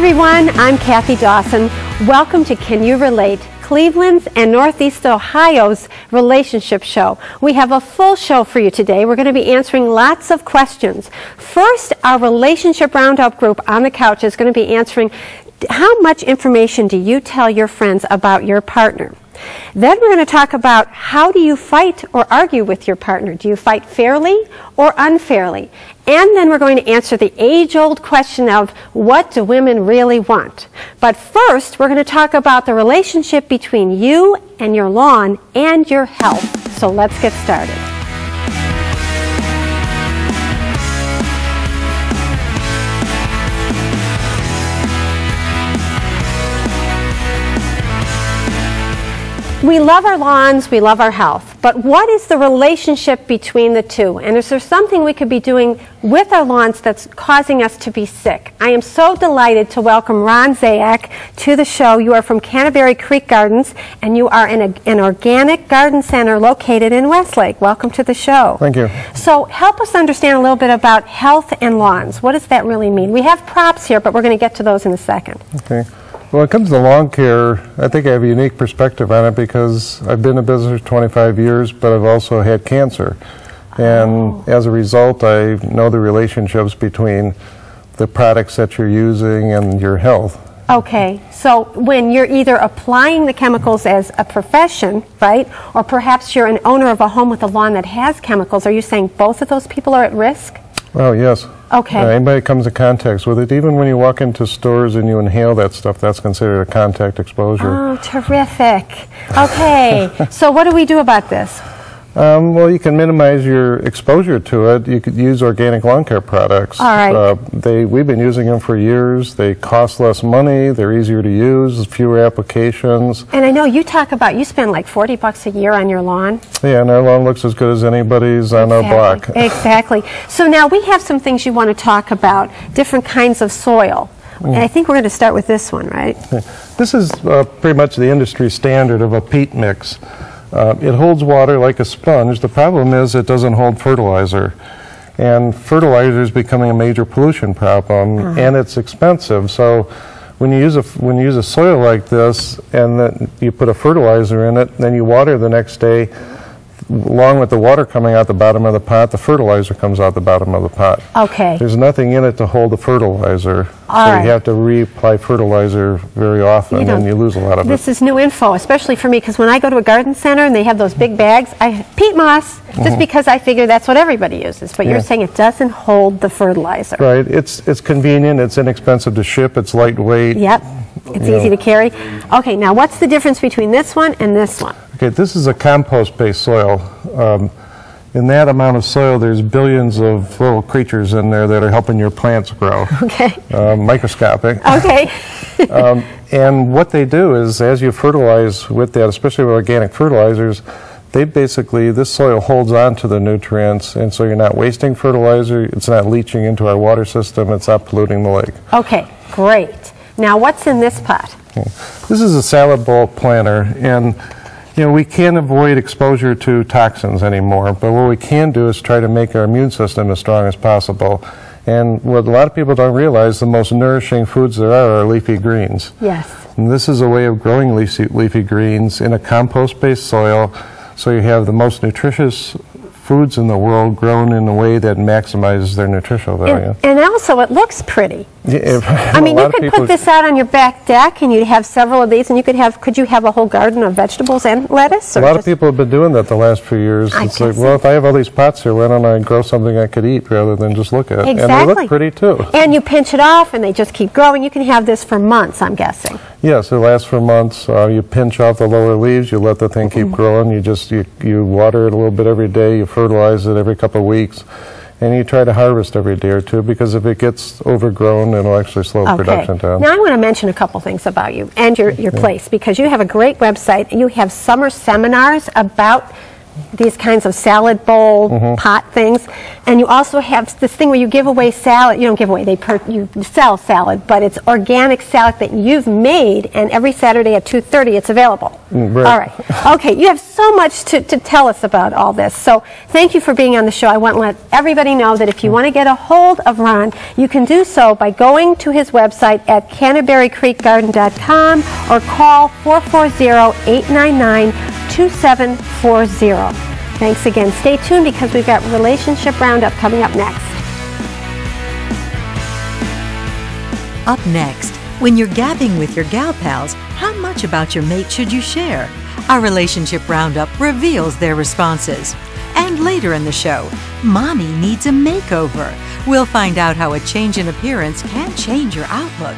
everyone, I'm Kathy Dawson. Welcome to Can You Relate? Cleveland's and Northeast Ohio's relationship show. We have a full show for you today. We're going to be answering lots of questions. First, our relationship roundup group on the couch is going to be answering how much information do you tell your friends about your partner? Then we're going to talk about how do you fight or argue with your partner? Do you fight fairly or unfairly? And then we're going to answer the age-old question of what do women really want? But first, we're going to talk about the relationship between you and your lawn and your health. So let's get started. We love our lawns, we love our health, but what is the relationship between the two? And is there something we could be doing with our lawns that's causing us to be sick? I am so delighted to welcome Ron Zayak to the show. You are from Canterbury Creek Gardens, and you are in an organic garden center located in Westlake. Welcome to the show. Thank you. So help us understand a little bit about health and lawns. What does that really mean? We have props here, but we're going to get to those in a second. Okay. When it comes to lawn care, I think I have a unique perspective on it because I've been in business for 25 years, but I've also had cancer. And as a result, I know the relationships between the products that you're using and your health. Okay, so when you're either applying the chemicals as a profession, right, or perhaps you're an owner of a home with a lawn that has chemicals, are you saying both of those people are at risk? Well, yes. Okay. Anybody comes in contact with it, even when you walk into stores and you inhale that stuff, that's considered a contact exposure. Oh, terrific. Okay, so what do we do about this? Well, you can minimize your exposure to it. You could use organic lawn care products. All right. We've been using them for years. They cost less money. They're easier to use, fewer applications. And I know you talk about, you spend like $40 a year on your lawn. Yeah, and our lawn looks as good as anybody's on our block. Exactly. So now we have some things you want to talk about, different kinds of soil. And I think we're going to start with this one, right? This is pretty much the industry standard of a peat mix. It holds water like a sponge. The problem is it doesn't hold fertilizer. And fertilizer is becoming a major pollution problem, and it's expensive. So when you use a soil like this and then you put a fertilizer in it, then you water the next day, along with the water coming out the bottom of the pot, the fertilizer comes out the bottom of the pot. Okay. There's nothing in it to hold the fertilizer. All so right. You have to reapply fertilizer very often, and you lose a lot of it. This is new info, especially for me, because when I go to a garden center and they have those big bags, peat moss, just because I figure that's what everybody uses. But you're saying it doesn't hold the fertilizer. Right. It's convenient. It's inexpensive to ship. It's lightweight. Yep. It's easy to carry. Okay, now what's the difference between this one and this one? Okay, this is a compost-based soil. In that amount of soil, there's billions of little creatures in there that are helping your plants grow. Okay. Microscopic. Okay. And what they do is, as you fertilize with that, especially with organic fertilizers, this soil holds on to the nutrients, and so you're not wasting fertilizer, it's not leaching into our water system, it's not polluting the lake. Okay, great. Now what's in this pot? Okay. This is a salad bulb planter, and we can't avoid exposure to toxins anymore, but what we can do is try to make our immune system as strong as possible. And what a lot of people don't realize, the most nourishing foods there are leafy greens. Yes. And this is a way of growing leafy greens in a compost-based soil, so you have the most nutritious foods in the world grown in a way that maximizes their nutritional value. And also it looks pretty. Yeah, I mean, you could put this out on your back deck and you'd have several of these, and could you have a whole garden of vegetables and lettuce? A lot of people have been doing that the last few years. It's like, well, if I have all these pots here, why don't I grow something I could eat rather than just look at? Exactly. And they look pretty too. And you pinch it off and they just keep growing. You can have this for months, I'm guessing. Yes, it lasts for months. You pinch off the lower leaves, you let the thing keep growing, you water it a little bit every day, you fertilize it every couple of weeks. And you try to harvest every day or two, because if it gets overgrown, it'll actually slow production down. Now I want to mention a couple things about you and your place, because you have a great website. You have summer seminars about these kinds of salad bowl pot things, and you also have this thing where you give away salad. You don't give away; you sell salad, but it's organic salad that you've made, and every Saturday at 2:30 it's available. Right. All right. Okay, you have so much to tell us about all this. So thank you for being on the show. I want to let everybody know that if you want to get a hold of Ron, you can do so by going to his website at CanterburyCreekGarden.com or call 440-899-2740. Thanks again. Stay tuned because we've got Relationship Roundup coming up next. Up next, when you're gabbing with your gal pals, how much about your mate should you share? Our Relationship Roundup reveals their responses. And later in the show, Mommy needs a makeover. We'll find out how a change in appearance can change your outlook.